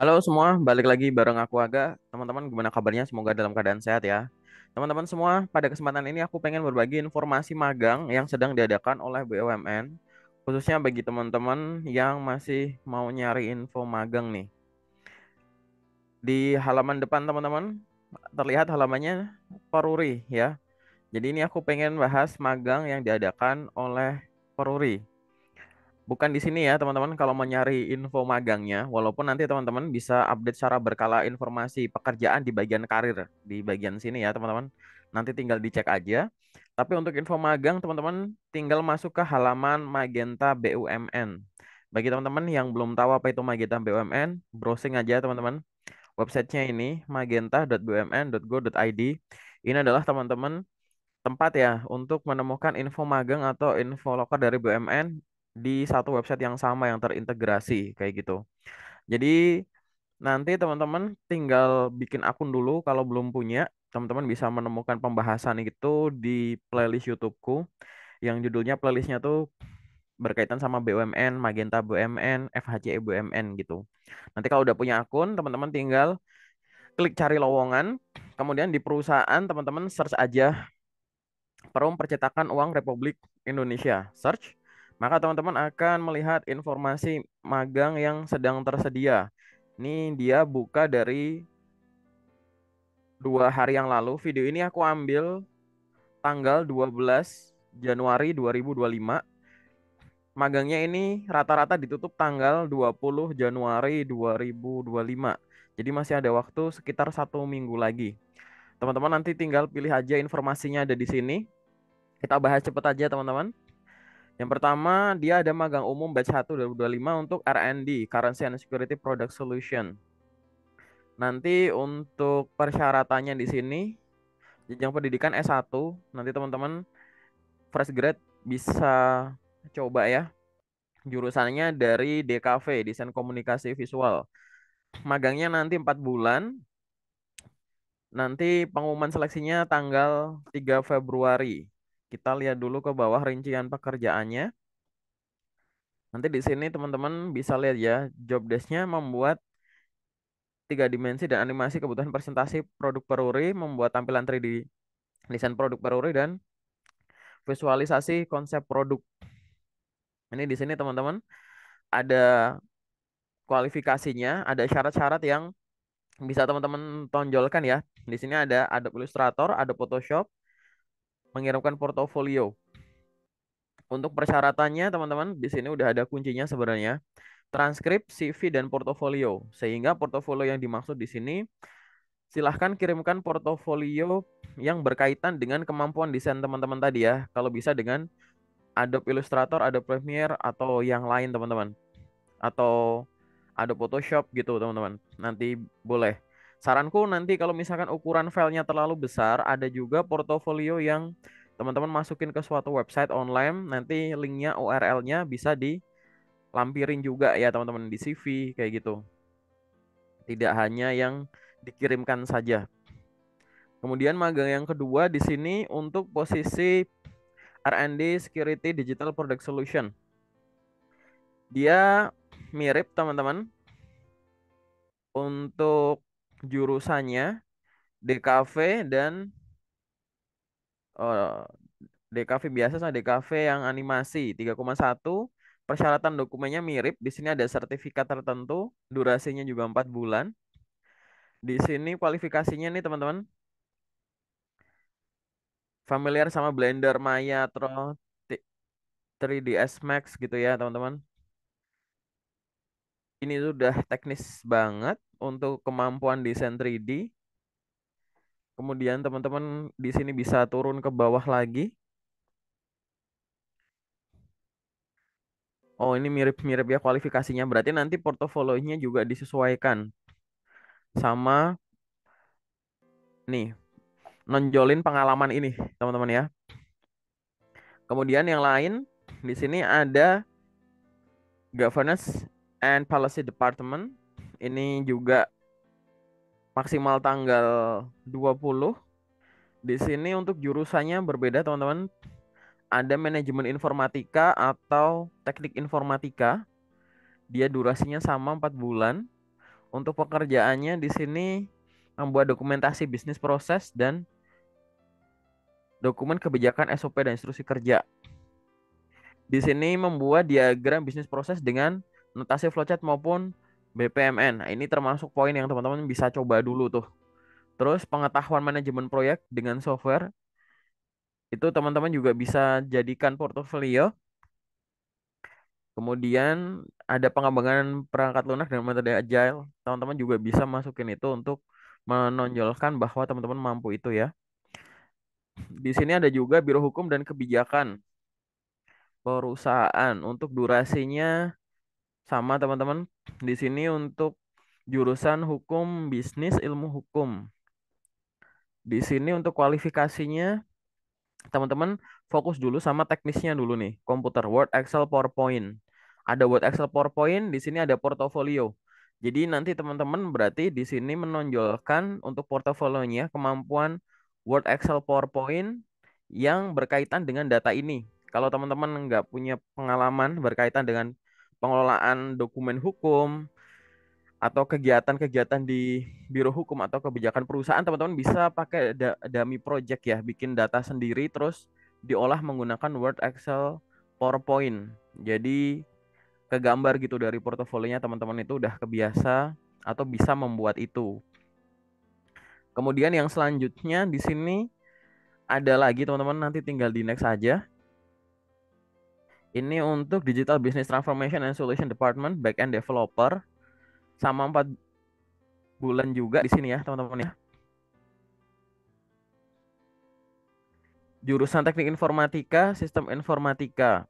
Halo semua, balik lagi bareng aku Aga. Teman-teman gimana kabarnya? Semoga dalam keadaan sehat ya. Teman-teman semua, pada kesempatan ini aku pengen berbagi informasi magang yang sedang diadakan oleh BUMN, khususnya bagi teman-teman yang masih mau nyari info magang nih. Di halaman depan teman-teman, terlihat halamannya Peruri ya. Jadi ini aku pengen bahas magang yang diadakan oleh Peruri. Bukan di sini ya teman-teman kalau mau nyari info magangnya, walaupun nanti teman-teman bisa update secara berkala informasi pekerjaan di bagian karir di bagian sini ya teman-teman. Nanti tinggal dicek aja. Tapi untuk info magang teman-teman tinggal masuk ke halaman Magenta BUMN. Bagi teman-teman yang belum tahu apa itu Magenta BUMN, browsing aja teman-teman. Websitenya ini magenta.bumn.go.id. Ini adalah teman-teman tempat ya untuk menemukan info magang atau info loker dari BUMN di satu website yang sama yang terintegrasi kayak gitu. Jadi nanti teman-teman tinggal bikin akun dulu kalau belum punya. Teman-teman bisa menemukan pembahasan itu di playlist YouTubeku yang judulnya playlistnya tuh berkaitan sama BUMN, Magenta BUMN, FHCE BUMN gitu. Nanti kalau udah punya akun, teman-teman tinggal klik cari lowongan, kemudian di perusahaan teman-teman search aja Perum Percetakan Uang Republik Indonesia. Search, maka teman-teman akan melihat informasi magang yang sedang tersedia. Ini dia buka dari 2 hari yang lalu. Video ini aku ambil tanggal 12 Januari 2025. Magangnya ini rata-rata ditutup tanggal 20 Januari 2025. Jadi masih ada waktu sekitar 1 minggu lagi. Teman-teman nanti tinggal pilih aja informasinya ada di sini. Kita bahas cepet aja teman-teman. Yang pertama, dia ada magang umum batch 1 2025 untuk R&D, Currency and Security Product Solution. Nanti untuk persyaratannya di sini, jenjang pendidikan S1, nanti teman-teman fresh grade bisa coba ya. Jurusannya dari DKV, Desain Komunikasi Visual. Magangnya nanti 4 bulan. Nanti pengumuman seleksinya tanggal 3 Februari. Kita lihat dulu ke bawah rincian pekerjaannya. Nanti di sini teman-teman bisa lihat ya, job desk-nya membuat 3 dimensi dan animasi kebutuhan presentasi produk peruri, membuat tampilan 3D desain produk peruri dan visualisasi konsep produk. Ini di sini teman-teman ada kualifikasinya, ada syarat-syarat yang bisa teman-teman tonjolkan ya. Di sini ada Adobe Illustrator, ada Photoshop, mengirimkan portofolio. Untuk persyaratannya teman-teman di sini udah ada kuncinya sebenarnya. Transkrip, CV dan portofolio. Sehingga portofolio yang dimaksud di sini silahkan kirimkan portofolio yang berkaitan dengan kemampuan desain teman-teman tadi ya. Kalau bisa dengan Adobe Illustrator, Adobe Premiere, atau yang lain teman-teman. Atau Adobe Photoshop gitu teman-teman. Nanti boleh. Saranku nanti kalau misalkan ukuran filenya terlalu besar, ada juga portofolio yang teman-teman masukin ke suatu website online. Nanti linknya, URL-nya bisa dilampirin juga ya teman-teman di CV kayak gitu. Tidak hanya yang dikirimkan saja. Kemudian magang yang kedua di sini untuk posisi R&D Security Digital Product Solution. Dia mirip teman-teman untuk jurusannya DKV dan eh, DKV biasa sama DKV yang animasi 3,1. Persyaratan dokumennya mirip. Di sini ada sertifikat tertentu, durasinya juga 4 bulan. Di sini kualifikasinya nih teman-teman, familiar sama Blender, Maya, 3ds Max gitu ya teman-teman. Ini sudah teknis banget untuk kemampuan desain 3D. Kemudian teman-teman di sini bisa turun ke bawah lagi. Oh, ini mirip-mirip ya kualifikasinya. Berarti nanti portofolionya juga disesuaikan sama nih, nonjolin pengalaman ini, teman-teman ya. Kemudian yang lain di sini ada Governance and Policy Department. Ini juga maksimal tanggal 20. Di sini untuk jurusannya berbeda, teman-teman. Ada manajemen informatika atau teknik informatika. Dia durasinya sama 4 bulan. Untuk pekerjaannya di sini membuat dokumentasi bisnis proses dan dokumen kebijakan SOP dan instruksi kerja. Di sini membuat diagram bisnis proses dengan notasi flowchart maupun BPMN. Nah, ini termasuk poin yang teman-teman bisa coba dulu tuh. Terus pengetahuan manajemen proyek dengan software itu teman-teman juga bisa jadikan portofolio. Kemudian ada pengembangan perangkat lunak dengan metode agile. Teman-teman juga bisa masukin itu untuk menonjolkan bahwa teman-teman mampu itu ya. Di sini ada juga Biro Hukum dan Kebijakan Perusahaan. Untuk durasinya sama teman-teman. Di sini untuk jurusan hukum bisnis ilmu hukum. Di sini untuk kualifikasinya teman-teman fokus dulu sama teknisnya dulu nih. Komputer, Word, Excel, PowerPoint. Ada Word, Excel, PowerPoint, di sini ada portofolio. Jadi nanti teman-teman berarti di sini menonjolkan untuk portofolionya kemampuan Word, Excel, PowerPoint yang berkaitan dengan data ini. Kalau teman-teman nggak punya pengalaman berkaitan dengan pengelolaan dokumen hukum, atau kegiatan-kegiatan di biro hukum atau kebijakan perusahaan, teman-teman bisa pakai dummy project ya, bikin data sendiri terus diolah menggunakan Word, Excel, PowerPoint. Jadi kegambar gitu dari portofolionya teman-teman itu udah kebiasa atau bisa membuat itu. Kemudian yang selanjutnya di sini ada lagi teman-teman, nanti tinggal di next aja. Ini untuk Digital Business Transformation and Solution Department, Backend Developer, sama 4 bulan juga di sini ya teman-teman ya. Jurusan Teknik Informatika, Sistem Informatika.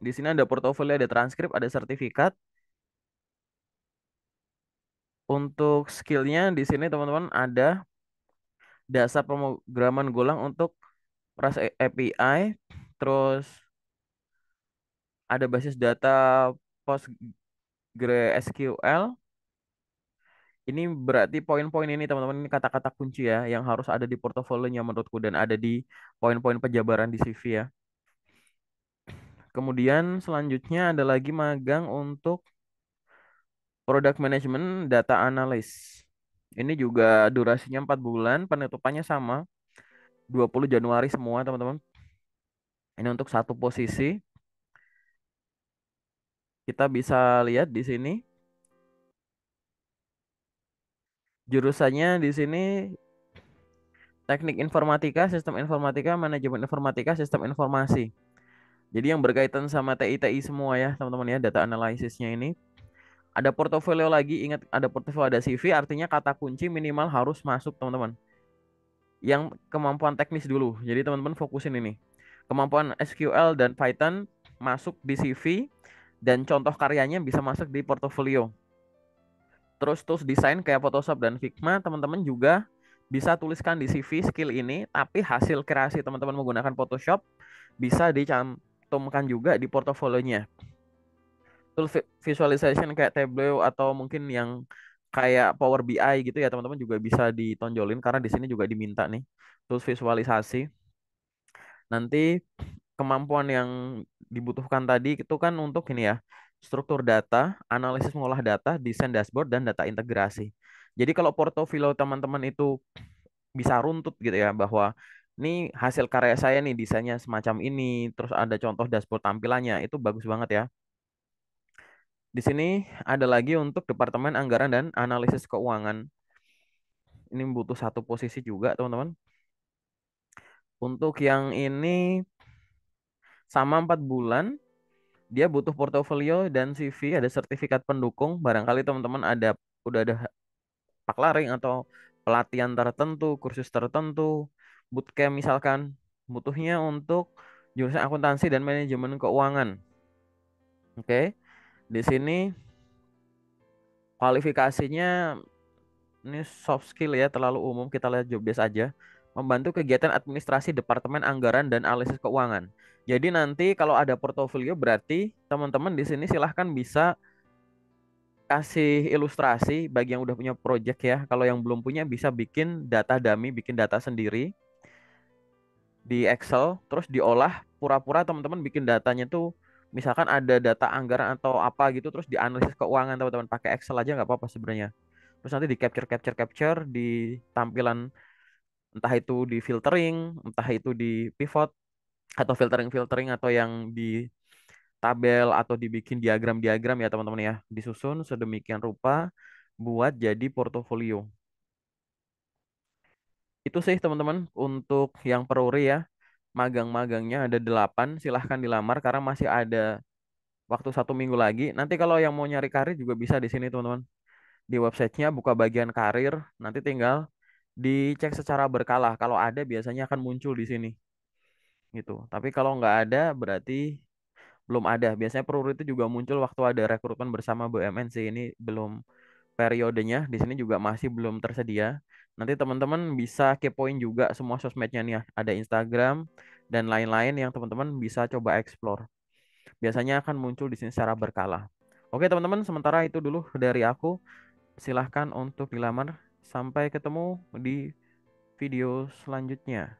Di sini ada portofolio, ada transkrip, ada sertifikat. Untuk skillnya di sini teman-teman ada dasar pemrograman Golang untuk REST API, terus ada basis data PostgreSQL. Ini berarti poin-poin ini teman-teman, ini kata-kata kunci ya yang harus ada di portofolionya menurutku dan ada di poin-poin penjabaran di CV ya. Kemudian selanjutnya ada lagi magang untuk Product Management Data Analyst. Ini juga durasinya 4 bulan, penutupannya sama 20 Januari semua, teman-teman. Ini untuk satu posisi. Kita bisa lihat di sini jurusannya di sini Teknik Informatika, Sistem Informatika, Manajemen Informatika, Sistem Informasi. Jadi yang berkaitan sama TI-TI semua ya, teman-teman ya, data analisisnya ini. Ada portofolio lagi, ingat ada portofolio, ada CV, artinya kata kunci minimal harus masuk, teman-teman. Yang kemampuan teknis dulu. Jadi teman-teman fokusin ini. Kemampuan SQL dan Python masuk di CV dan contoh karyanya bisa masuk di portofolio. Terus tools desain kayak Photoshop dan Figma teman-teman juga bisa tuliskan di CV skill ini, tapi hasil kreasi teman-teman menggunakan Photoshop bisa dicantumkan juga di portofolionya. Tool visualization kayak Tableau atau mungkin yang kayak Power BI gitu ya teman-teman juga bisa ditonjolin karena di sini juga diminta nih tools visualisasi. Nanti kemampuan yang dibutuhkan tadi itu kan untuk ini ya, struktur data, analisis mengolah data, desain dashboard, dan data integrasi. Jadi kalau portofolio teman-teman itu bisa runtut gitu ya, bahwa ini hasil karya saya nih, desainnya semacam ini, terus ada contoh dashboard tampilannya, itu bagus banget ya. Di sini ada lagi untuk Departemen Anggaran dan Analisis Keuangan. Ini butuh satu posisi juga, teman-teman. Untuk yang ini sama 4 bulan, dia butuh portofolio dan CV, ada sertifikat pendukung. Barangkali teman-teman udah ada paklaring atau pelatihan tertentu, kursus tertentu, bootcamp misalkan, butuhnya untuk jurusan akuntansi dan manajemen keuangan. Oke, di sini kualifikasinya ini soft skill ya, terlalu umum. Kita lihat job desk aja. Membantu kegiatan administrasi Departemen Anggaran dan Analisis Keuangan. Jadi nanti kalau ada portofolio berarti teman-teman di sini silahkan bisa kasih ilustrasi bagi yang udah punya project ya. Kalau yang belum punya bisa bikin data dummy, bikin data sendiri di Excel, terus diolah pura-pura teman-teman bikin datanya tuh misalkan ada data anggaran atau apa gitu terus dianalisis keuangan teman-teman pakai Excel aja nggak apa-apa sebenarnya. Terus nanti di capture di tampilan, entah itu di filtering, entah itu di pivot atau filtering atau yang di tabel atau dibikin diagram-diagram ya teman-teman ya. Disusun sedemikian rupa buat jadi portofolio. Itu sih teman-teman untuk yang peruri ya. Magang-magangnya ada 8, silahkan dilamar karena masih ada waktu 1 minggu lagi. Nanti kalau yang mau nyari karir juga bisa di sini teman-teman. Di websitenya buka bagian karir, nanti tinggal dicek secara berkala. Kalau ada biasanya akan muncul di sini gitu. Tapi kalau nggak ada berarti belum ada. Biasanya peruri itu juga muncul waktu ada rekrutmen bersama BUMN sih. Ini belum periodenya, di sini juga masih belum tersedia. Nanti teman-teman bisa kepoin juga semua sosmednya nih ya. Ada Instagram dan lain-lain yang teman-teman bisa coba explore. Biasanya akan muncul di sini secara berkala. Oke teman-teman, sementara itu dulu dari aku. Silahkan untuk dilamar. Sampai ketemu di video selanjutnya.